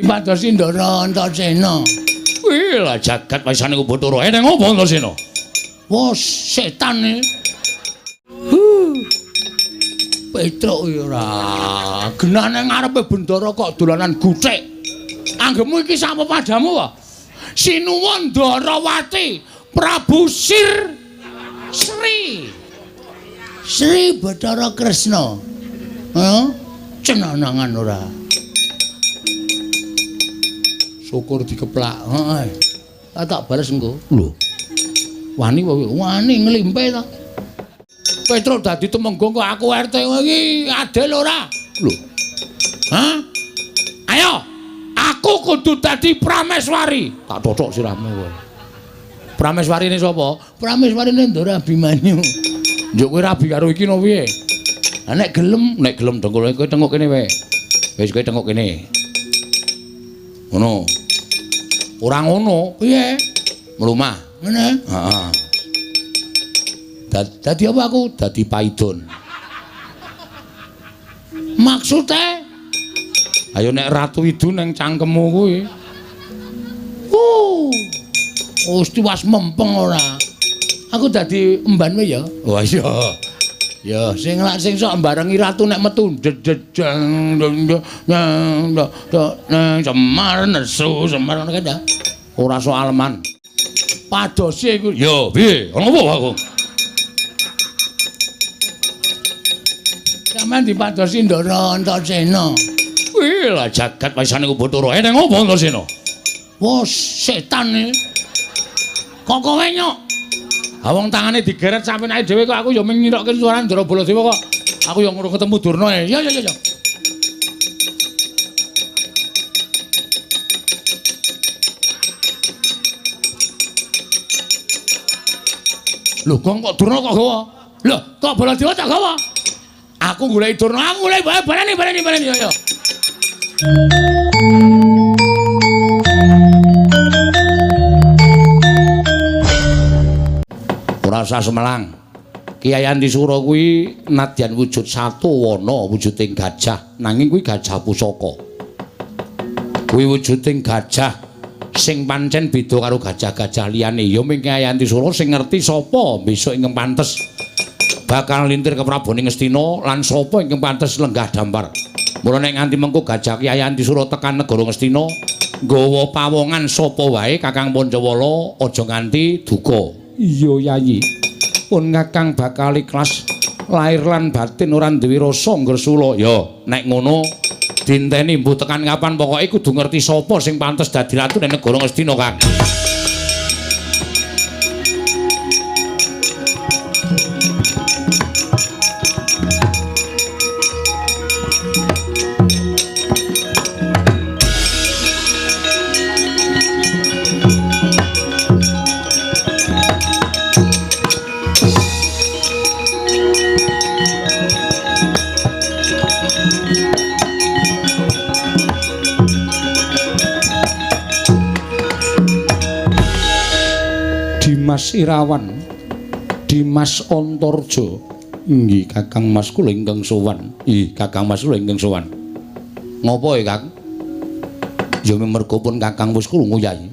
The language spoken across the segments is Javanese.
Pados Sindara Antasena. Wih lah jagat waisan iku Bathara. Eneng apa Antasena? Wah setan e. Petruk ya ora. Genane ngarepe bendara kok dolanan guthik. Anggemu iki sapa padamu wae? Sinuwun Ndarawati Prabu Sri Bathara Kresna. Heh, cenanangan ora. Syukur dikeplak. Heeh. Tak bales engko. Lho. Wani nglimpe ta. Petruk dadi temenggung kok aku RT iki adil ora? Lho. Hah? Ayo. Aku kudu dadi prameswari. Tak cocok sirahmu kowe. Prameswarine sapa? Prameswarine Ndara Abimanyu. Njuk kowe rabi karo iki no piye? Lah nek gelem dengkul kowe tengok kene wae. Wis kowe tengok kene. Ngono. Ora ngono, piye? Mlumah. Ngene. Heeh. Dadi apa aku? Dadi paidon. Maksude? Ayo nek ratu idu nang cangkemmu kuwi. Tiwas mempeng ora. Aku dadi emban wae ya. Wah iya. Ya sing sok mbarengi ratu nek metu dedeng Semar nesu Semar ngono kan. Ora soal man. Padose iku. Yo piye? Ono apa aku? Sampeyan dipadosi Ndara Antasena. Wih lah jagat waisan iku Bathara. Eneng apa Antasena? Wah setan e. Kok kowe nyok? Ha wong tangane digeret sampe nek dhewe kok aku ya mung nyirokke suara Ndara Baladewa kok. Aku ya ngono ketemu Durna e. Ya. Lho kok Durna kok gawa? Lho kok Baladewa tak gawa? Aku golek Durna, aku golek baleni ya. Ora usah semelang. Kyai Antisura kuwi nadyan wujud satu wana wujuding gajah, nanging kuwi gajah pusaka. Kuwi wujuding gajah sing pancen beda karo gajah-gajah liyane. Ya ming Kyai Antisura sing ngerti sapa besok ingkang pantes bakal lintir ke Praboning Ngastina lan sapa ingkang pantes lenggah dampar. Mula nek nganti mengko gajah Kyai Antisura tekan negara Ngastina nggawa pawongan sapa wae Kakang Pancawala aja nganti duka. Iya Yayi. Pun Kakang bakal ikhlas lahir lan batin ora duwe rasa ngresula. Ya nek ngono dinteni mbuh tekan kapan pokoke kudu ngerti sapa sing pantes dadi ratu ning negara Ngastina, Kang. Dimas Irawan, Dimas Antarja. Nggih, Kakang Mas kula ingkang sowan. Nggih, Kakang Mas kula ingkang sowan. Ngopo ya, Kang? Ya mergo pun Kakang wis krungu Yai.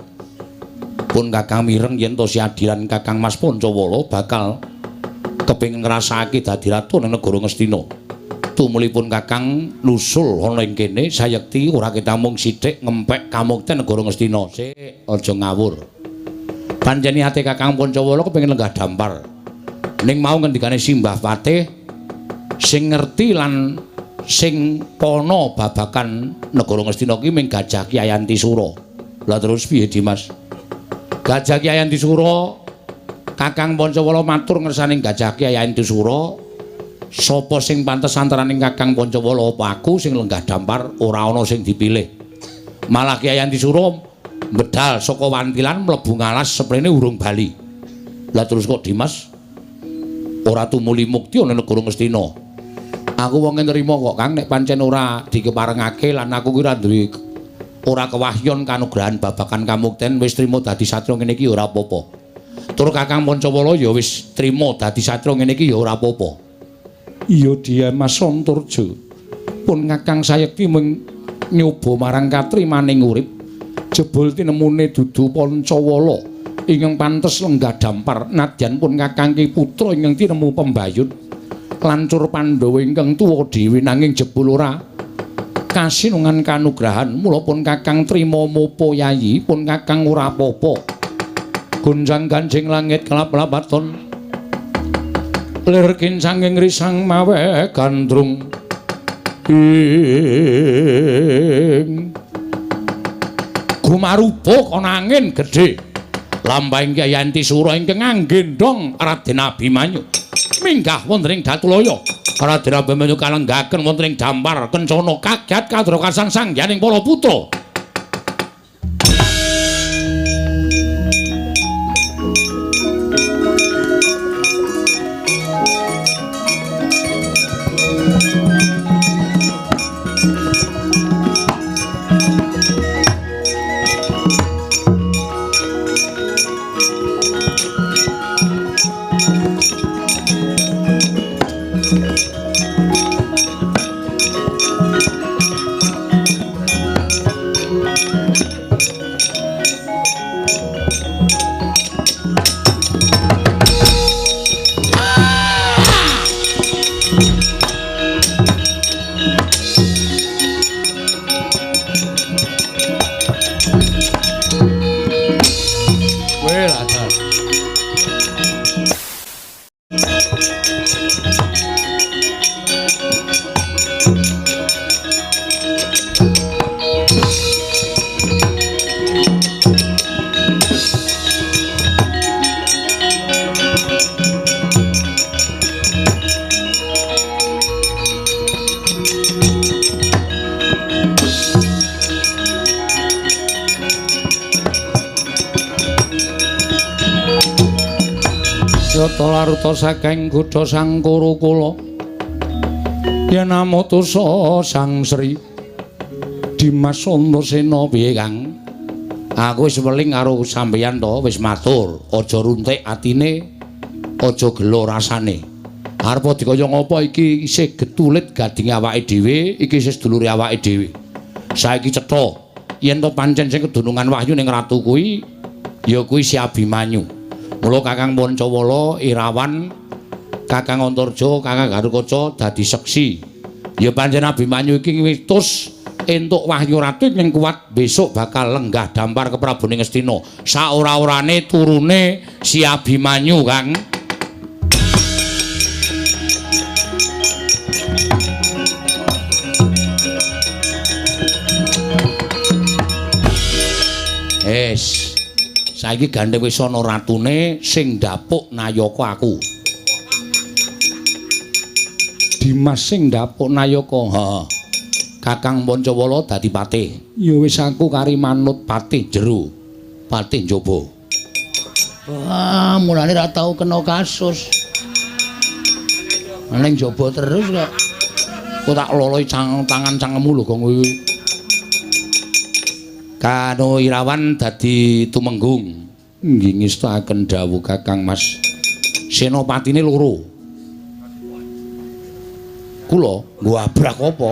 Pun Kakang mireng yen to siadiran Kakang Mas Pancawala bakal kepengin ngrasakake dadi ratu ning negara Ngastina. Tumulipun Kakang nusul ana ing kene sayekti ora ketamung sithik ngempek kamukten negara Ngastina. Sik, aja ngawur. Panjeni ate Kakang Pancawala kepengin lenggah dampar. Ning mau ngendikane Simbah Patih sing ngerti lan sing pana babakan negara Ngastina ki ming Gajah Kyai Antisura. Lah terus piye, Dimas? Gajah Kyai Antisura Kakang Pancawala matur ngersaning Gajah Kyai Antisura, sapa sing pantes antaraning Kakang Pancawala apa aku sing lenggah dampar ora ana sing dipilih. Malah Kyai Antisura medal saka wantilan mlebu ngalas seprene urung bali. Lah terus kok Dimas ora tumuli mukti ana negara Ngastina. Aku wong nrimo kok Kang nek pancen ora dikeparengake lan aku ki ora duwe ora kewahyon kanugrahan babakan kamukten wis trima dadi satria ngene iki ora apa-apa. Tur Kakang Pancawala ya wis trima dadi satria ngene iki ya ora apa-apa. Iya Dimas Antarja. Pun Kakang sayekti mung nyoba marang katrimaning urip jebul tinemune dudu Pancawala ingkang pantes lenggah dampar nadyan pun Kakang Ki putra ingkang tinemu pembayun lancur Pandhawa ingkang tuwa dhewe nanging jebul ora kasinungan kanugrahan mula pun Kakang trima mopo yayi pun Kakang ora apa-apa gunjang ganjing langit kelap-lapaton lir kincanging risang mawe gandrung ing gumarupa kana angin gedhe lampahing Kyai Antisura ingkang nggendhong Raden Abimanyu minggah wonten ing Datulaya Raden Abimanyu kalenggaken wonten ing dampar kencana kagyat kadrokasan sangyaning para putra Larta saking Gudha Sangkara kula yen amutusa Sang Sri Dimas Antasena piye Kang aku wis weling karo sampeyan to wis matur aja runtik atine aja gelo rasane arep dikaya ngapa iki isih getulit gading awake dhewe iki isih sedulure awake dhewe saiki cetha yen to pancen sing kedunungan wahyu ning ratu kuwi ya kuwi si Abimanyu. Mula Kakang Pancawala Irawan, Kakang Antarja, Kakang Garukaca dadi seksi. Ya pancen Abimanyu iki witus entuk wahyu ratu ing kuat besok bakal lenggah dampar ke Prabuning Astina. Saora-orane turune si Abimanyu, Kang. Saiki gandeng wis ana ratune sing ndapuk Nayaka aku. Dimas sing ndapuk Nayaka. Heeh. Kakang Pancawala dadi patih. Ya wis aku kari manut patih jero. Patih njaba. Wah, mulane ra tau kena kasus. Ning njaba terus kok. Kok tak loloi tangan cangkemmu lho kok kowe. Kano Irawan dadi tumenggung nggih ngestakaken dawuh Kakang Mas senopatine loro kula nggo abrak apa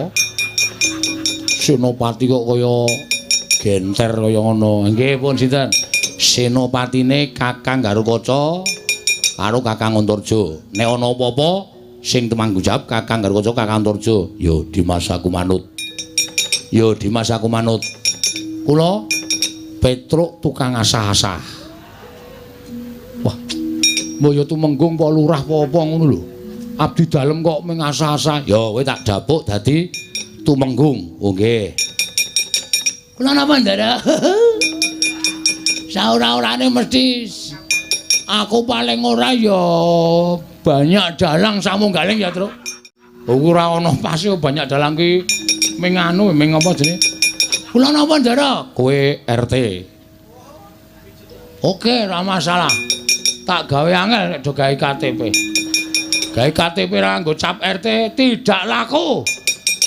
senopati kok kaya genter kaya ngono nggih pun sinten senopatine Kakang Garukaca karo Kakang Antarja nek ana apa-apa sing temanggung jawab Kakang Garukaca Kakang Antarja ya Dimas aku manut ya Dimas aku manut. Kula Petruk tukang asah-asah. Wah. Mbaya tumenggung Pak Lurah apa-apa ngono lho. Abdi dalem kok mung asah-asah. Ya kowe tak dapuk dadi tumenggung. Oh nggih. Kula napa ndara? Saora-orane mesti aku paling ora ya banyak dalang samunggaling ya, Truk. Ora ana pase banyak dalang ki ming anu ming apa jenenge? Kula napa ndara? Kowe RT. Oke, ora masalah. Tak gawe angel nek do gawe KTP. Gawe KTP ra nggo cap RT tidak laku.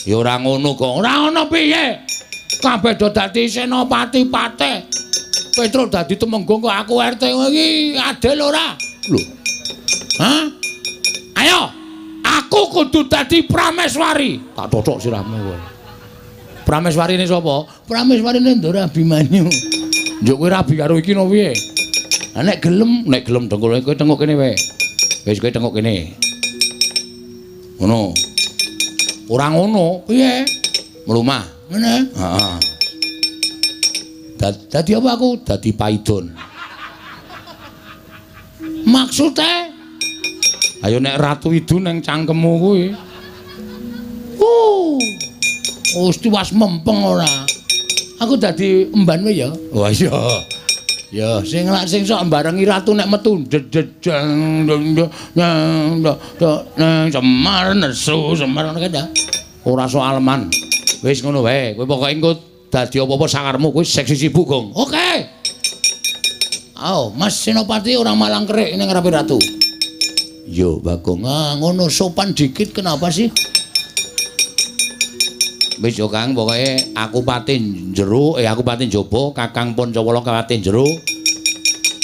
Ya ora ngono kok. Ora ngono piye? Kabeh do dadi senopati patih. Petruk dadi tumenggung kok aku RT iki adil ora? Lho. Hah? Ayo. Aku kudu dadi prameswari. Tak cocok sirahmu kowe. Prameswarine sapa? Prameswarine Ndara Abimanyu. Njuk kowe rabi karo iki no piye? Lah nek gelem dengkul kowe tengok kene wae. Wis kowe tengok kene. Ngono. Ora ngono, piye? Mlumah. Ngene. Heeh. Dadi apa aku? Dadi paidon. Maksudnya? Ayo nek ratu idu nang cangkemmu kuwi. Gusti was mempeng ora. Aku dadi emban wae ya. Wah iya. Ya sing sok mbarengi ratu nek metu nang Semar nesu Semar ngono kan. Ora soal man. Wis ngono wae. Kowe pokoke engko dadi apa-apa sakarmu kuwi seksi sibuk, Gong. Oke. Ayo, Mas Senopati orang malang kerik ning ngarepe ratu. Yo, Bagong. Nah, ngono sopan dikit kenapa sih? Wis yo Kang, pokoke aku pati njero, aku pati njaba, Kakang Pancawala pati njero.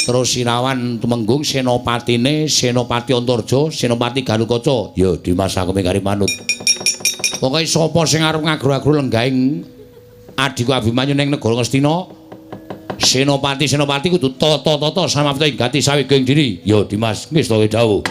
Terus Sirawan Tumenggung senopatine Senopati Antarja, Senopati Galukaca. Yo Dimas aku mengkari manut. Pokoke sapa sing arep ngagro-agro lenggahing adiku Abimanyu ning negara Ngastina, Senopati kudu tata-tata samapta ing gati saweging diri. Yo Dimas, wis to dawuh.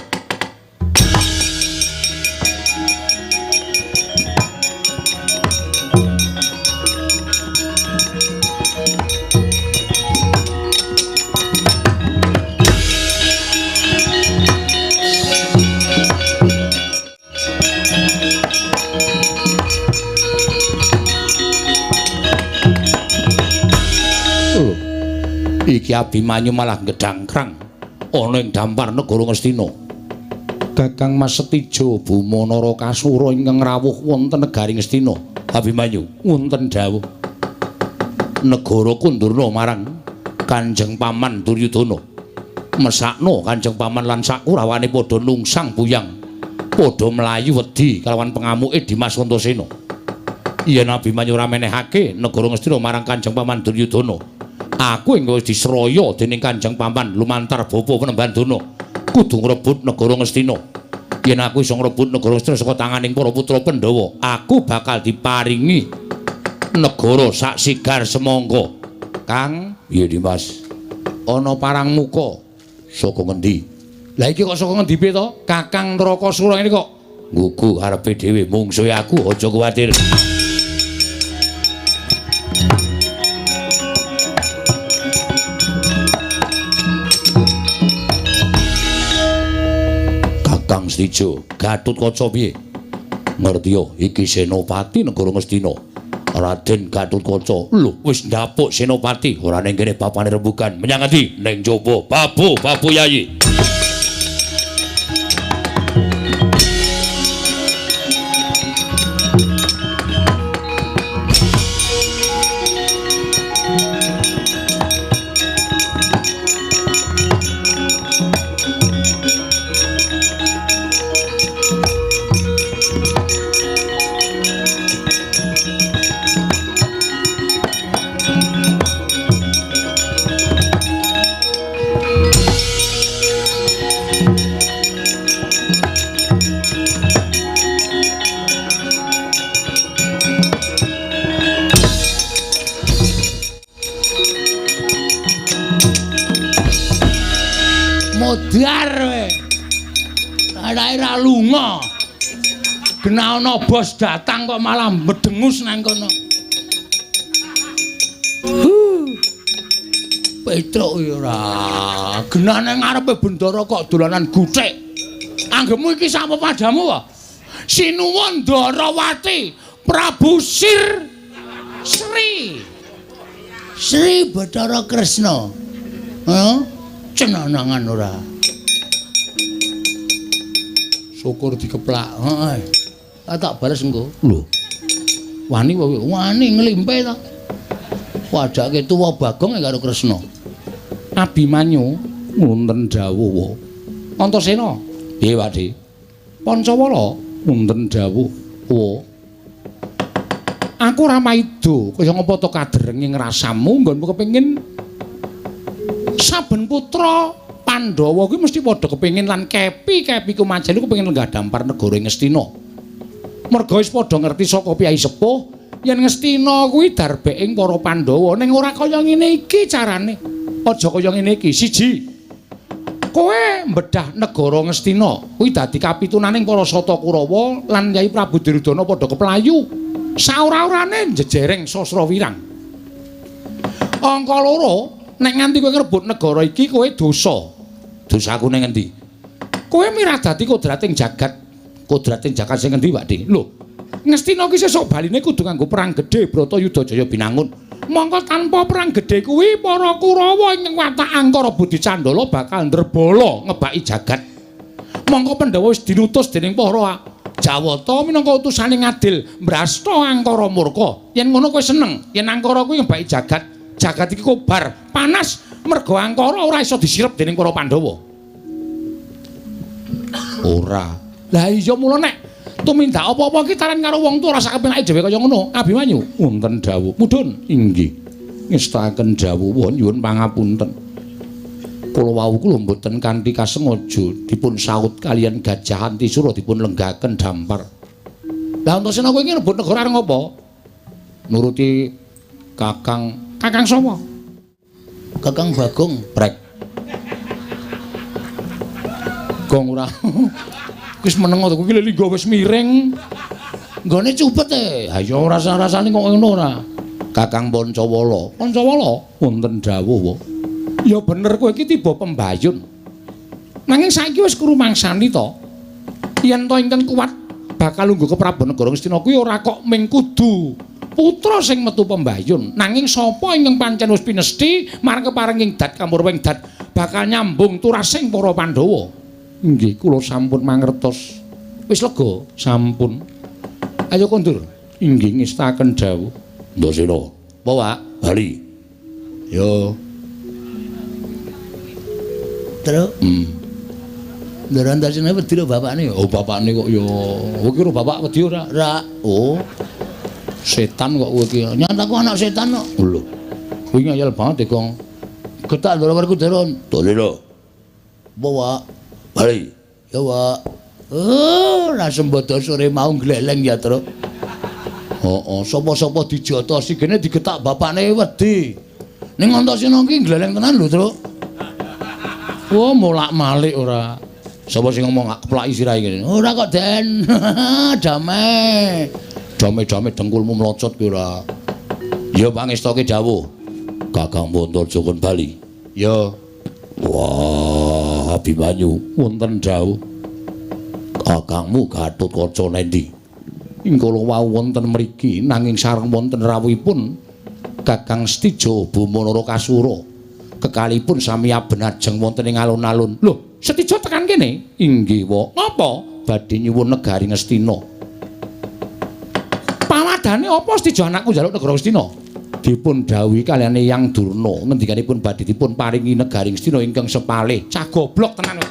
Iki Abimanyu malah gedangkrang ana ing dampar negara Ngastina. Kakang Mas Setijo Bumanara Kasura ingkang rawuh wonten negari Ngastina. Abimanyu wonten dawuh negara kundurna marang Kanjeng Paman Duryudana. Mesakno Kanjeng Paman lan sak kurawane padha nungsang buyang, padha mlayu wedi kalawan pengamuke Dimas Antasena. Yen Abimanyu ora menehake negara Ngastina marang Kanjeng Paman Duryudana, aku engko wis disraya dening Kanjeng Paman lumantar bapa Panembandana kudu ngrebut negara Ngastina. Yen aku iso ngrebut negara Ngastina saka tanganing para putra Pandhawa, aku bakal diparingi negara sak sigar semangka. Kang, piye Dimas? Ana parang muka saka ngendi? Lah iki kok saka ngendi piye to? Kakang Trakasura ini kok nggugu karepe dhewe mungsuhe aku, aja kuwatir. Kakang Setijo, Gatotkaca piye? Ngerti yo, iki Senopati negara Ngastina. Raden Gatotkaca. Lho, wis ndapuk Senopati, ora ning kene papane rembugan. Menyang endi? Ning jaba. Babu Yayi. Modar we. Adae ra lunga. Gena ana bos datang kok malah medengus nang kono. Petruk ya ora. Genane ngarepe bendara kok dolanan guthik. Anggemu iki sapa padamu wae? Sinuwun Ndarawati Prabu Sri Bathara Kresna. Heh, cenanangan ora. Syukur dikeplak. Heeh. Tak bales engko. Lho. Wani wae, wani nglimpe ta. Wajake tuwa Bagong karo Kresna. Abimanyu wonten dawuh. Antasena, piye Pakde? Pancawala wonten dawuh. Aku ora maido kaya ngapa to kadrenging rasamu nggonmu kepengin saben putra Pandhawa kuwi mesti padha kepengin lan kepi kumajan iku kepengin lenggah dampar negara Ngastina. Merga wis padha ngerti saka piyai sepuh yen Ngastina kuwi darbeking para Pandhawa ning ora kaya ngene iki carane. Aja kaya ngene iki. Siji, kowe mbedah negara Ngastina kuwi dadi kapitunaning para Sata Kurawa lan Kyai Prabu Duryudana padha keplayu. Saora-orane jejereng sastra wirang. Angka loro, nek nganti kowe ngrebut negara iki kowe dosa. Dosaku ning endi? Kowe miradati kodrating jagat. Kodrating jagat sing endi, Pakde? Lho, Ngastina ki sesuk baline kudu nganggo perang gedhe Bratayuda Jaya binangun. Mongko tanpa perang gedhe kuwi para Kurawa ing watak Angkara Budi Candala bakal ndrebala ngebaki jagat. Mongko Pandhawa wis dinutus dening para Jawata minangka utusaning adil mbrasta Angkara murka. Yen ngono kowe seneng, yen Angkara kuwi ngebaki jagat, jagat iki kobar, panas merga Angkara ora iso disirep dening para Pandhawa. Ora. Lah iya mula nek tumindak apa-apa ki taran karo wong tuwa rasa kepenake dhewe kaya ngono. Abimanyu, wonten dawuh. Mudhun, inggih. Ngestaken dawuh nyuwun pangapunten. Kula wau kula mboten kanthi kasengaja dipun saut kalian Gajah Antisura dipun lenggaken dampar. Lah Antasena kowe iki rebut negara areng apa? Nuruti Kakang sapa? Kakang Bagong Brek. Gong ora. Wis meneng to kuwi linggo wis miring. Nggone cupet e. Ha ya rasa-rasane kok ngono ora. Kakang Pancawala. Pancawala wonten dawuh wae. Ya bener kowe iki tiba pembayun. Nanging saiki wis krumangsani to. Yen to ingkang kuat bakal lungguh ke Prabu Negara Ngastina kuwi ora kok ming kudu putra sing metu pembayun. Nanging sapa ingkang pancen wis pinesti marang keparenging dat kamurwing dat bakal nyambung turasing para Pandhawa. Nggih, kula sampun mangertos. Wis lega, sampun. Ayo kondur. Inggih ngestaken dawuh. Ndasena. Apa, Pak? Bali. Yo. Terus? Ndaran tasine wedi lho bapakne. Oh, bapakne kok yo. Kowe kira bapak wedi ora? Ra. Oh. Setan kok kowe iki. Nyataku anak setan kok. Lho. Kowe ngayal banget e, Kong. Getak ndara karo Daron. Ndasena. Apa, Pak? Bali. Ya, Pak. Oh, ra sembodo sore mau gleleng ya, Tru. Heeh, sapa-sapa dijotosi kene digetak bapakne wedi. Ning Antasena iki gleleng tenan lho, Tru. Oh, molak-malik ora. Sapa sing ngomong gak keplaki sirahe kene? Ora kok, Den. Damai. Damai-damai dengkulmu mlocot ki ora. Ya pangestoke dawuh. Kakang Montorjo kon bali. Ya. Wah, Abimanyu wonten dawuh. Kakangmu Gatotkaca nendi? Ing kala wau wonten mriki nanging sareng wonten rawuhipun Kakang Stijo Bumanara Kasura. Kekalipun sami abenajeng wonten ing alun-alun. Lho, Stijo tekan kene? Inggih, Wa. Napa? Badhe nyuwun negari Ngastina. Pawadane apa Stijo anakku njaluk negara Ngastina? Dipun dawuhi kaliyan Eyang Durna ngendikanipun badhe dipun paringi negari Ngastina ingkang sepalih. Cah goblok tenan kok.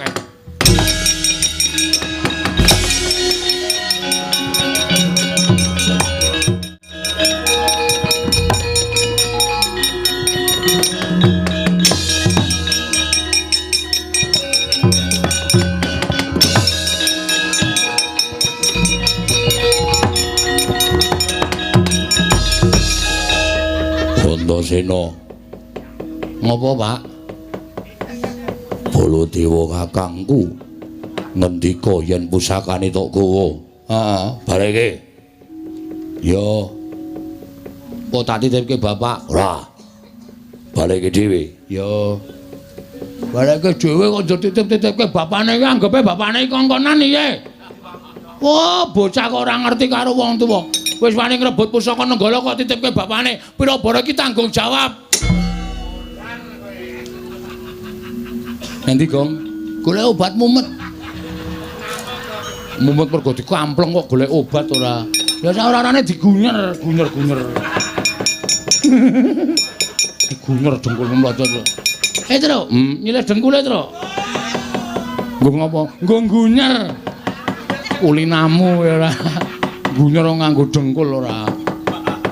Antasena. Ngopo, Pak? Baladewa kakangku ngendika yen pusakane tok gawa. Heeh, bareke. Ya. Kok tak titipke bapak? Ora. Bareke dhewe. Ya. Bareke dhewe kok aja titip-titipke bapakne iki anggepe bapakne kongkonan iki. Wah, bocah kok ora ngerti karo wong tuwa. Wis wani ngrebut pusaka Nenggala kok titipke bapakne. Pira-pira iki tanggung jawab. Endi, Gong? Golek obat mumet. Mumet mergo dikampleng kok golek obat ora. Ya sak-orane digunyer. Digunyer dengkulmu mlocot. Tru, nyilih dengkule, Tru. Nggo ngopo? Nggo gunyer. Kulinamu ora. Gunyer nganggo dengkul ora.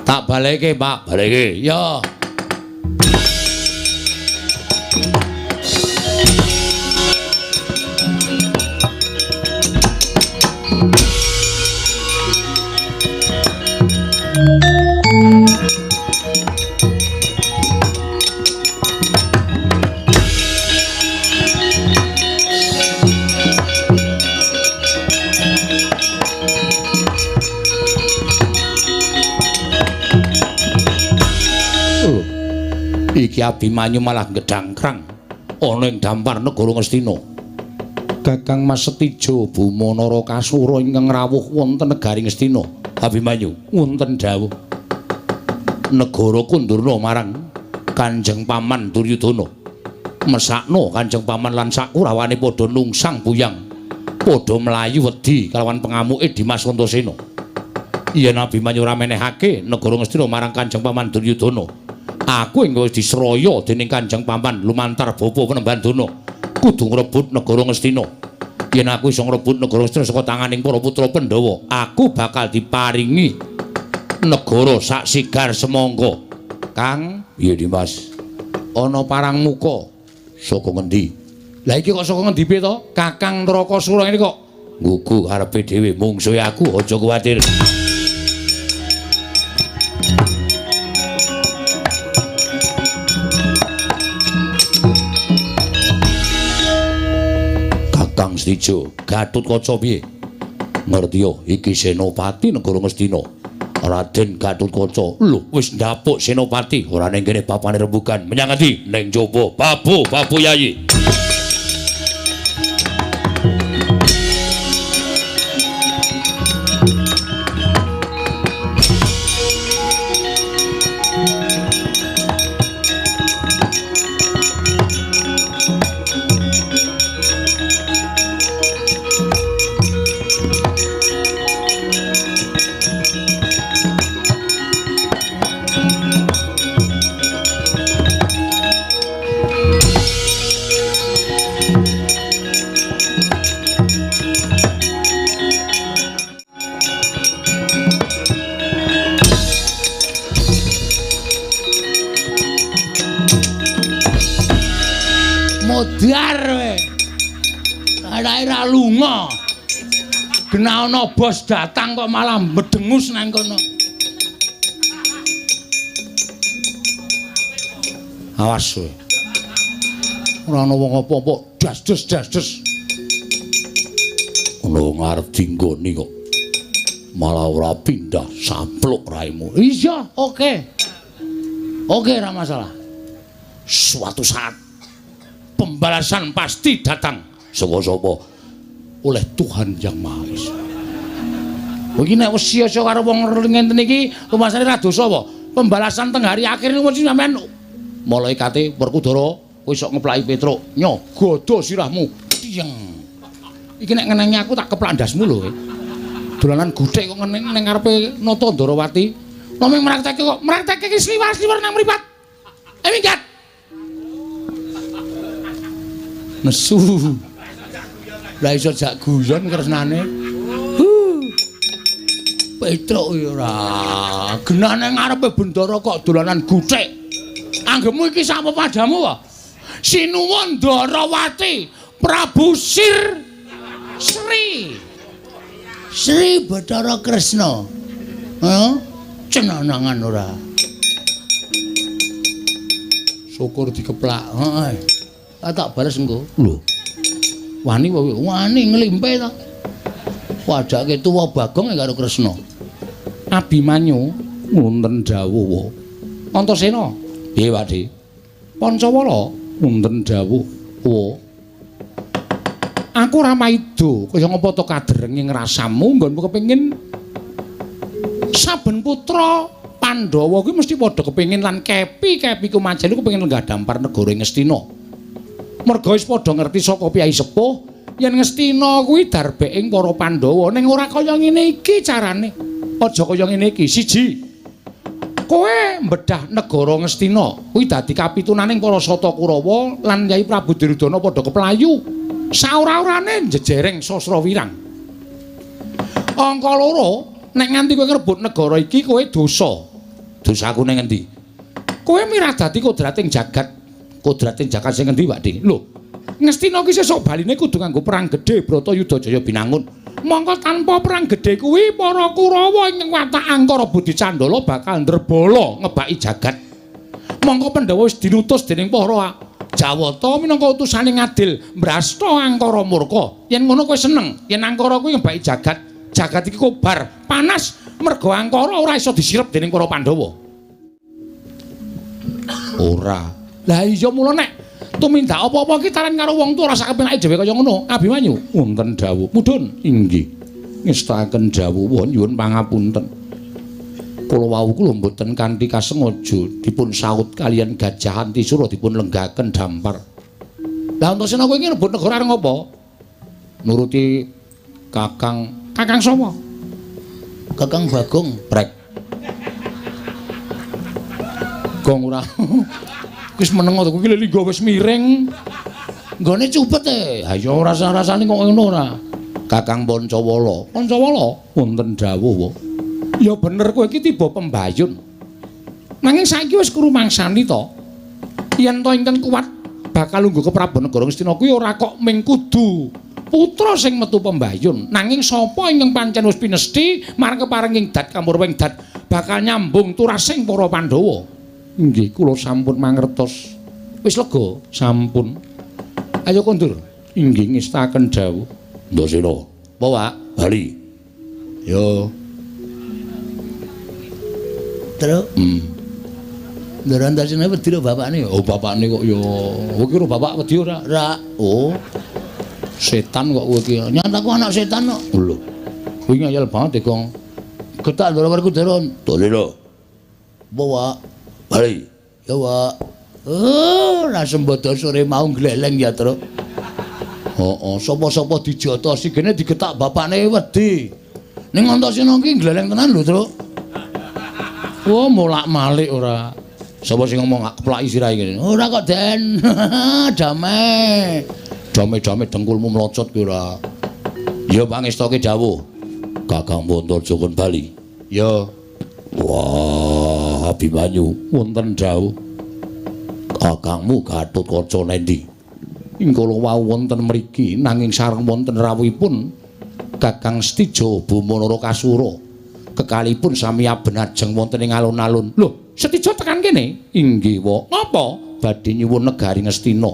Tak baleke, Pak, baleke. Ya. Lho. Iki Abimanyu malah gedangkrang ana ing dampar negara Ngastina. Kakang Mas Setijo Bumanara Kasura ingkang rawuh wonten negari Ngastina. Abimanyu wonten dawuh negara kundurna marang Kanjeng Paman Duryudana. Mesakno Kanjeng Paman lan sakurawane padha nungsang buyang, padha mlayu wedi kalawan pengamuke Dimas Antasena. Yen Abimanyu ora menehake negara Ngastina marang Kanjeng Paman Duryudana, aku engko wis disraya dening Kanjeng Paman lumantar bapa Panembandana kudu ngrebut negara Ngastina. Yen aku iso ngrebut negara Ngastina saka tanganing para putra Pandhawa, aku bakal diparingi negara sak sigar semangka. Kang, piye Dimas? Ana parang muka saka ngendi? Lah iki kok saka ngendi piye to? Kakang Trakasura ini kok nggugu karepe dhewe mungsuhe aku, aja kuwatir. Kakang Setijo, Gatotkaca piye? Ngerti yo, iki senopati negara Ngastina. Raden Gatotkaca lho wis ndapuk senopati ora ning kene papane rembugan menyang endi ning jaba babu yayi. Modar we. Adae ra lunga. Kena ana bos datang kok malah medengus nang kono. Awas we. Ora ana wong apa-apa, das-des. Ono ngarep dinggoni kok. Malah ora pindah, sampluk raimu. Iya, oke. Oke, ora masalah. Suatu saat pembalasan pasti datang. Sapa-sapa oleh Tuhan Yang Maha Esa. Iki nek wis sia-sia karo wong ngenten iki, rumasane ra dosa apa? Pembalasan teng hari akhir niku mesti sampean malaikate Werkudara kowe iso ngeplaki Petruk, nyogodo sirahmu. Tiyeng. Iki nek ngenengi aku tak keplak ndasmu lho. Dolanan guthik kok ngeneng ning ngarepe Nata Ndarawati. Nomeng mraktekke iki sliwar-sliwar nang mripat. Minggat. Nesu. Lah iso jak guyon kresnane. Petruk ora genane ngarepe bendara kok dolanan guthik. Anggemu iki sak padamu wae. Sinuwun Ndarawati Prabu Sri Bathara Kresna. Heh, cenanangan ora. Syukur dikeplak. Heeh. Tak bales engko. Lho. Wani nglimpe ta. Wadake tuwa Bagong karo Kresna. Abimanyu wonten dawuh. Antasena, piye Wadi? Pancawala wonten dawuh. Aku ora maido kaya ngapa to kadrenging rasamu nggonmu kepengin saben putra Pandhawa kuwi mesti padha kepengin lan kepi kumajan iku kepengin lenggah dampar negara Ngastina. Merga wis padha ngerti saka piyai sepuh yen Ngastina kuwi darbeking para Pandhawa ning ora kaya ngene iki carane. Aja kaya ngene iki. Siji, kowe mbedah negara Ngastina kuwi dadi kapitunaning para Sata Kurawa lan Kyai Prabu Duryudana padha keplayu. Saora-orane jejereng Sasrawirang. Angka loro, nek nganti kowe ngrebut negara iki kowe dosa. Dosaku ning endi? Kowe miradati kodrating jagat. Kodrating jagat sing endi, Pakdi? Lho, Ngastina ki sesuk baline kudu nganggo perang gedhe Bratayuda Jaya Binangun. Mongko tanpa perang gedhe kuwi para Kurawa ing watak Angkara Budi Candala bakal ndrebala ngebaki jagat. Mongko Pandhawa wis dinutus dening para Jawata minangka utusaning adil mbrasta Angkara murka. Yen ngono kowe seneng, yen Angkara kuwi ngebaki jagat, jagat iki kobar, panas merga Angkara ora iso disirep dening para Pandhawa. Ora. Lah iya mula nek tumindak apa-apa ki taran karo wong tuwa rasa kepenake dhewe kaya ngono. Abimanyu, wonten dawuh. Mudhun. Inggih. Ngestaken dawuh nyuwun pangapunten. Kula wau kula mboten kanthi kasengaja dipun saut kalian Gajah Antisura dipun lenggaken dampar. Lah Antasena kowe iki rebut negara areng apa? Nuruti Kakang sapa? Kakang Bagong. Brek. Gong ora. Wis meneng to kuwi lho wis miring. Nggone cupet e. Ha ya ora rasane kok ngono ora. Kakang Pancawala. Pancawala wonten dawuh wae. Ya bener kowe iki tiba pembayun. Nanging saiki wis krumangsani to. Yen to ingkang kuat bakal lungguh ke Prabu Negara Ngastina kuwi ora kok ming kudu putra sing metu pembayun. Nanging sapa ingkang pancen wis pinesti marang keparenging dat Kampurwing dat bakal nyambung turasing para Pandhawa. Nggih, kula sampun mangertos. Wis lega, sampun. Ayo kondur. Inggih ngestaken dawuh. Ndasena. Apa, Pak? Bali. Yo. Terus? Ndara Antasena wedi karo bapakne. Oh, bapakne kok ya. Kowe kira bapak wedi ora? Ra. Oh. Setan kok kowe iki. Nyataku anak setan kok. Lho. Kowe ngayal banget, Kong. Getak Ndara Werkudara. Ndasena. Apa, Wak? Bali. Ya, Wak. Oh, lah sembodo sore mau gleleng ya, Tru. Heeh, sapa-sapa dijotosi kene digetak bapakne wedi. Ning Antasena ki gleleng tenan lho, Tru. Oh, molak-malik ora. Sapa sing ngomong keplaki sirahe kene? Ora kok, Den. Damai. Dame-dame dengkulmu mlocot ki ora. Ya pangestoke dawuh. Kakang Montorjo kon Bali. Ya. Wah, Abimanyu wonten dawuh. Kakangmu Gatotkaca nendi? Ing kala wau wonten mriki nanging sareng wonten rawuhipun Kakang Stijo Bumanara Kasura. Kekalipun sami abenajeng wonten ing alun-alun. Lho, Stijo tekan kene? Inggih, Wa. Napa? Badhe nyuwun negari Ngastina.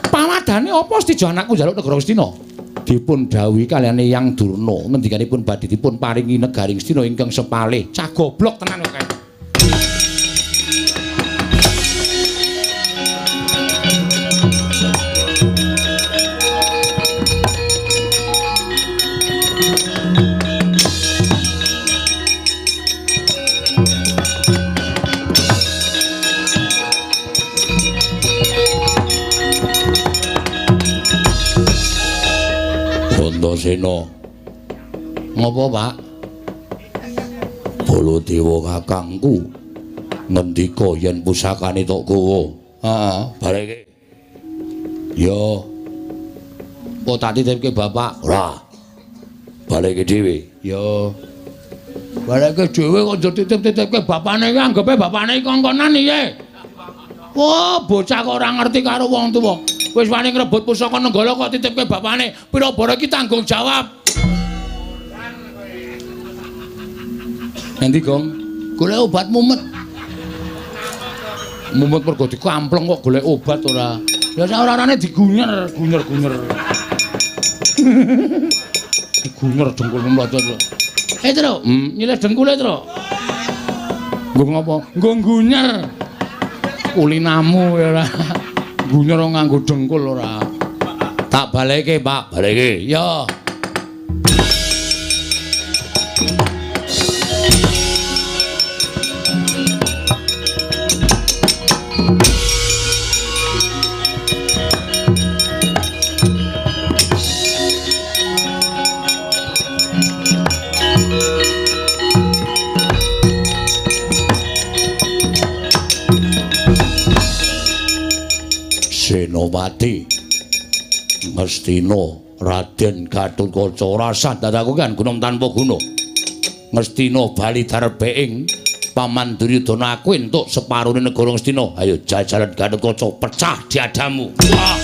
Pawadane apa Stijo anakku njaluk negara Ngastina? Dipun dawuhi kaliyan Eyang Durna ngendikanipun badhe dipun paringi negari Ngastina ingkang sepalih. Cah goblok tenan kok kae. Antasena. Ngopo, Pak? Baladewa kakangku ngendika yen pusakane tok gawa. Heeh, baleke. Ya. Apa tak titipke bapak? Ora. Baleke dhewe. Ya. Baleke dhewe kok aja titip-titipke bapakne iki anggepe bapakne iki kongkonan iki. Wah, bocah kok ora ngerti karo wong tuwa. Wis wani ngrebut pusaka nenggala kok titipke bapakne. Pira bara iki tanggung jawab. Endi, Gong? Golek obat mumet. Mumet mergo dikampleng kok golek obat ora. Ya sak-orane digunyer. Digunyer dengkulmu mlocot. Tru, nyilih dengkule, Tru. Nggo ngopo? Nggo gunyer. Kulinamu ora. Gunyer nganggo dengkul ora. Tak baleke, Pak. Baleke. Ya. Senopati Ngastina Raden Gatotkaca rasah dadaku kan gunung tanpa guna. Ngastina bali darbeing Paman Duryudana aku entuk separone negara Ngastina. Ayo jajaran Gatotkaca pecah diadamu. Wah.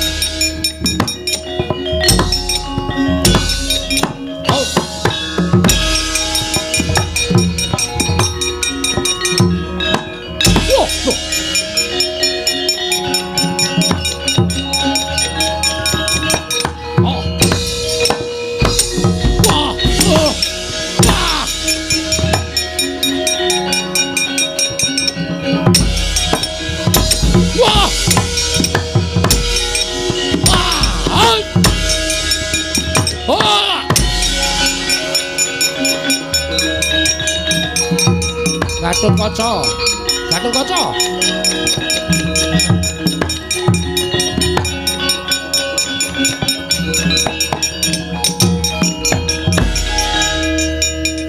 Gatotkaca. Gatotkaca.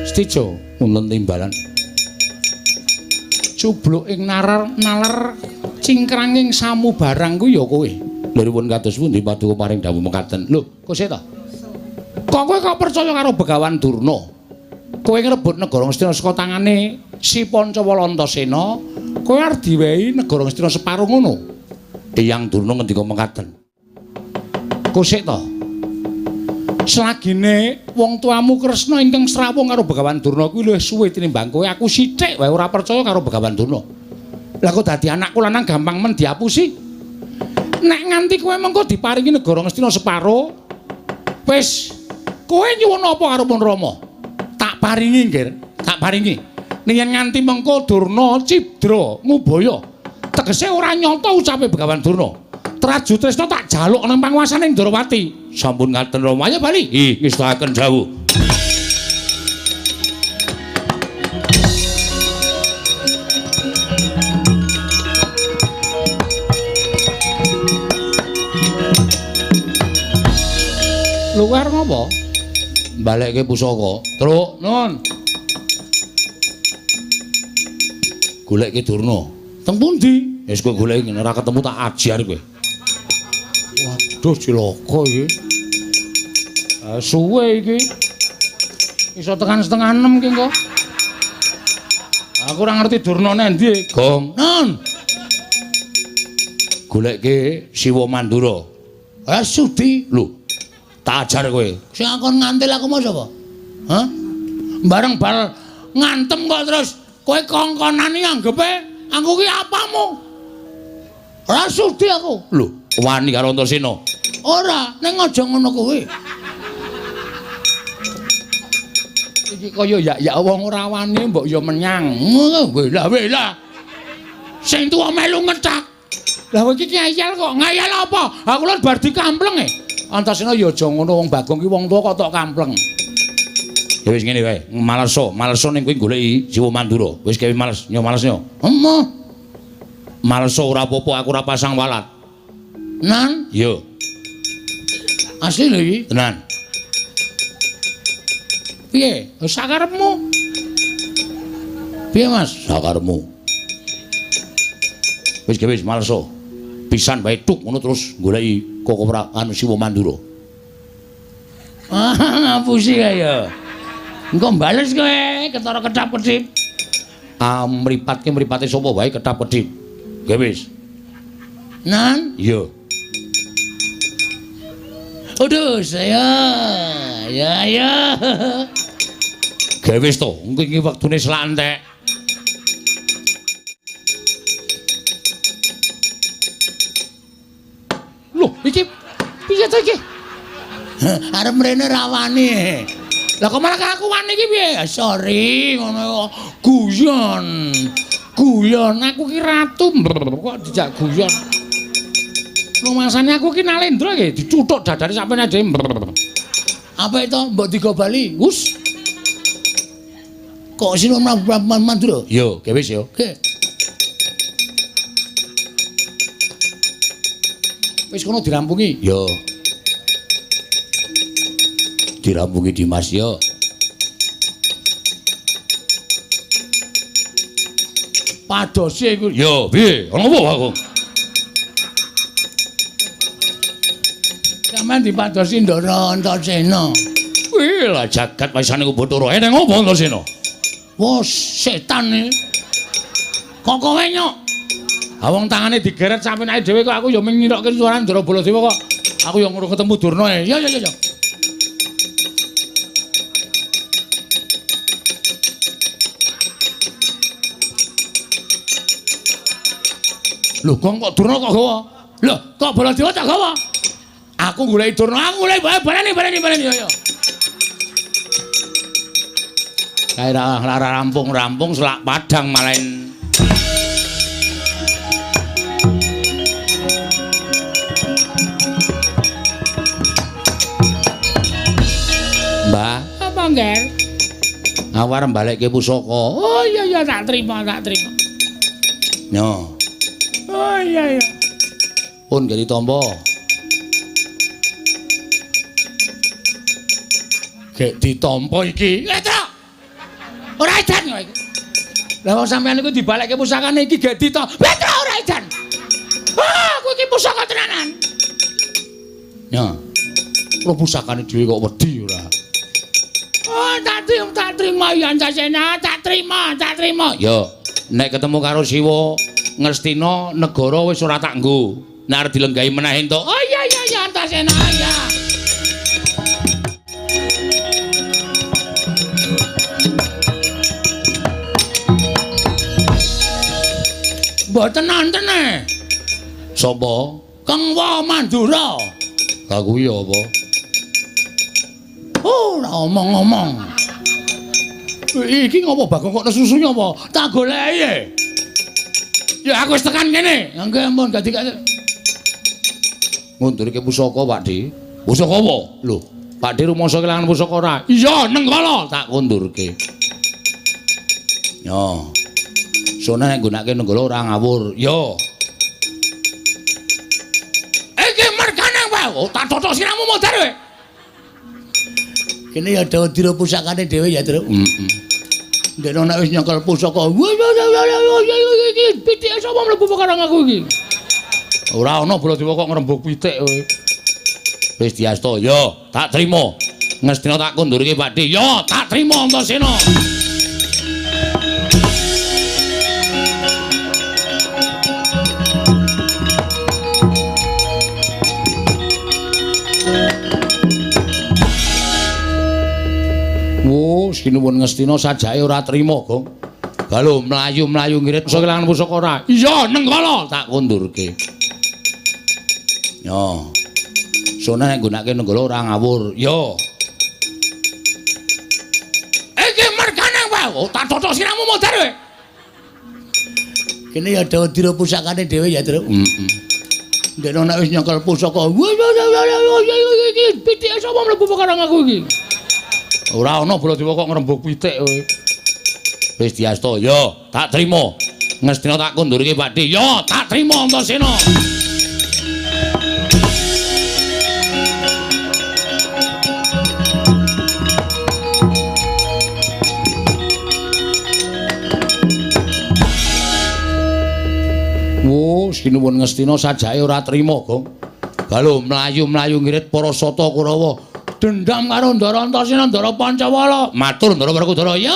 Stijo wonten timbalan. Cubluk ing nalar cingkranging samu barang ku ya kowe. Lha pun kados pundi paduka paring dawuh mekaten. Lho, kose ta? Kok kowe kok percaya karo Begawan Durna? Kowe ngrebut negara Ngastina saka tangane si Pancawala Antasena, kowe arep diwehi negara Ngastina separo ngono. Eyang Durna ngendika mekaten. Kosek ta? Selagine wong tuamu Kresna ingkang srawung karo Begawan Durna kuwi luwih suwe tinimbang kowe. Aku sithik wae ora percaya karo Begawan Durna. Lah kok dadi anakku lanang gampang men diapusi? Nek nganti kowe mengko diparingi negara Ngastina separo, wis kowe nyuwun apa karo Pun Rama? Tak paringi, Nggir. Tak paringi. Ning yen nganti mengko Durna Cidra ngubaya, tegese ora nyata ucape Begawan Durna. Traju Tresna tak jaluk nang panguwasaning Ndrawati. Sampun ngaten Rama, ayo bali. Ih, ngestahaken dawuh. Luar ngopo? Balekke pusaka. Truk, Nun. Goleke Durna. Teng pundi? Wis kowe goleki ora ketemu tak ajar kowe. Waduh, cilaka iki. Suwe iki. Iso tekan setengah 6 ki kok. Aku ora ngerti Durna endi, Gong. Nun. Goleke Siwa Mandura. Sudi. Lho. Tak ajar kowe. Sing akon ngantil aku mau sapa? Hah? Bareng bal ngantem kok terus kowe kongkonane anggepe aku ki apamu? Ora sudi aku. Lho, wani karo Antasena. Ora, ning aja ngono kowe. Iki kaya ya wong ora wani mbok ya menyang. Wela. Sing tuwa melu ngecak. Lah kowe iki ngayal kok. Ngayal apa? Aku lho bar dikampleng e. Antasena ya aja ngono wong Bagong ki wong tuwa kok tok kampleng. Ya wis ngene wae, malesa ning kuwi goleki Siwa Mandura. Wis gawe males, nyo males nyo. Emoh. Malesa ora apa-apa, aku ora pasang walat. Nan? Yo. Asli lho iki? Tenan. Piye? Sakarepmu. Piye, Mas? Sakarepmu. Wis gawe malesa. Pisan bae tuk ngono terus goleki Kokopra anu Siwa Mandura. Ngapusi kaya. Engko bales kowe ketara kedap-kedip. Mripatke sapa wae kedap-kedip. Nggih wis. Nan? Iya. Aduh, saya. Ya. Nggih wis to, engko iki wektune slantek. Loh, iki piye to iki? Arep mrene ra wani. Lah kok malah aku wani iki piye? Sorry, ngono guyon. Guyon, aku ki ratu kok dijak guyon. Lumasane aku ki Nalendra nggih dicuthuk dadane sampeyan dhewe. Apa itu mbok digobali? Wus. Kok sino Mandura? Yo, ge wis yo. Ge. Wis kono dirampungi. Yo. Dirampungi Dimas yo. Padose iku. Yo, piye? Ono apa aku? Sampeyan dipadosi Ndara Antasena. Kuwi lah jagat waisane ku Bathara. Eneng apa Antasena? Wos setan iki. Kok kowe nyok? Ha wong tangane digeret sampeyan ae dhewe kok aku ya mung ngirokke suarane Ndara Baladewa kok. Aku ya ngono ketemu Durna e. Ya. Lho, kok Durna kok gawa? Lho, kok Baladewa tak gawa? Aku goleki Durna, aku goleki baleni ya. Kae lara rampung selak padang malain. Mbah, apa, Ngger? Awar balekke pusaka. Oh iya tak terima. Yo. Oh iya. Pun gak ditampa. Gek ditampa iki. Letro. Ora edan kok iki. Lah wong sampean iku dibalekke pusakane iki gek ditampa. Letro ora edan. Ah, kowe iki pusaka tenanan. Ya. Lho pusakane dhewe kok wedi ora. Oh, tak terima ya Antasena, tak terima. Ya, nek ketemu karo Siwa Ngastina negara wis ora tak nggo. Nek arep dilenggahi meneh entuk. Oh iya Antasena ya. Mboten nonton e. Sapa? Kang Wa Mandura. Lah kuwi apa? Oh, ora omong-omong. Iki ngopo Bagong kok nesusunya apa? Tak goleki. Ya aku wis tekan kene. Nggih ampun dadi Ngundurke pusaka, Pakde. Pusaka apa? Lho, Pakde rumangsa kelangan pusaka ora? iya nenggala Tak kundurke. Yo. Sone nek nggunakake nenggala ora ngawur. Yo. iki mergane wae. Oh, tak cocok siramu modar kowe. Kene ya dawa dira pusakane dhewe ya, Tru. Ndekno nek wis nyekel pusaka. Iki pitike sapa mlebu perkara aku iki? Ora ana Baladewa kok ngrembug pitik kowe. Wis diasta. Yo, tak trima. Ngastina tak kundurke, Pakde. Yo, tak trima Antasena. Oh, sinuwun Ngastina sajake ora trima, Gong. Galo mlayu-mlayu ngirit iso kelangan pusaka ora? Iya, nenggala Tak kundurke. Yo. Sone nek nggunakake nenggala ora ngawur. Yo. iki mergane wae. Oh, tak cocok siramu modar kowe. Kene ya dawa dira pusakane dhewe ya, Tru. Ndekno nek wis nyekel pusaka. Iki pitike sapa mlebu perkara aku iki? Ora ana Baladewa kok ngrembug pitik kowe. Wis diasta. Yo, tak trima. Ngastina tak kundurke, Pakde. Yo, tak trima Antasena. Oh, sinuwun Ngastina sajake ora trima, Gong. Galo mlayu-mlayu ngirit para sata Kurawa. Dendam karo Ndara Antasena, Ndara Pancawala. Matur Ndara Werkudara. Yo.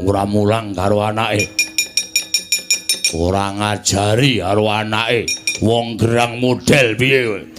Ora mulang karo anake. Ora ngajari karo anake. Wong gerang model piye kowe?